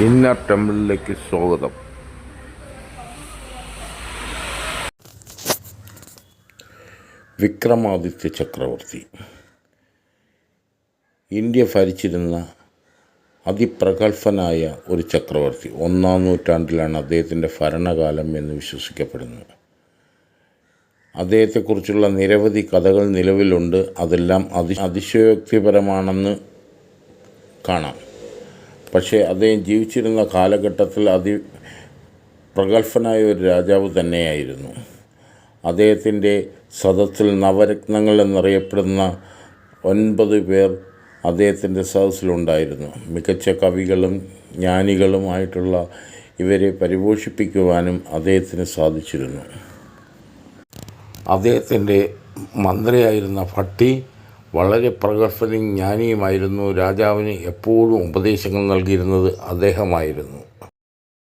Inner ടെമ്പിളിലേക്ക് സ്വാഗതം. വിക്രമാദിത്യ ചക്രവർത്തി India ഭരിച്ചിരുന്ന അതിപ്രഗത്ഭനായ ഒരു ചക്രവർത്തി. 1-ാം നൂറ്റാണ്ടിലാണ് അദ്ദേഹത്തിൻ്റെ ഭരണകാലം എന്ന് വിശ്വസിക്കപ്പെടുന്നു. അദ്ദേഹത്തെക്കുറിച്ചുള്ള നിരവധി കഥകൾ നിലവിലുണ്ട്. അതെല്ലാം അതിശയോക്തിപരമാണെന്ന് കാണാം. പക്ഷേ അദ്ദേഹം ജീവിച്ചിരുന്ന കാലഘട്ടത്തിൽ പ്രഗത്ഭനായ ഒരു രാജാവ് തന്നെയായിരുന്നു. അദ്ദേഹത്തിൻ്റെ സദസ്സിൽ നവരത്നങ്ങൾ എന്നറിയപ്പെടുന്ന 9 പേർ അദ്ദേഹത്തിൻ്റെ സദസ്സിലുണ്ടായിരുന്നു. മികച്ച കവികളും ജ്ഞാനികളുമായിട്ടുള്ള ഇവരെ പരിപോഷിപ്പിക്കുവാനും അദ്ദേഹത്തിന് സാധിച്ചിരുന്നു. അദ്ദേഹത്തിൻ്റെ മന്ത്രിയായിരുന്ന ഭട്ടി വളരെ പ്രഗത്ഭനും ജ്ഞാനിയുമായിരുന്നു. രാജാവിന് എപ്പോഴും ഉപദേശങ്ങൾ നൽകിയിരുന്നത് അദ്ദേഹമായിരുന്നു.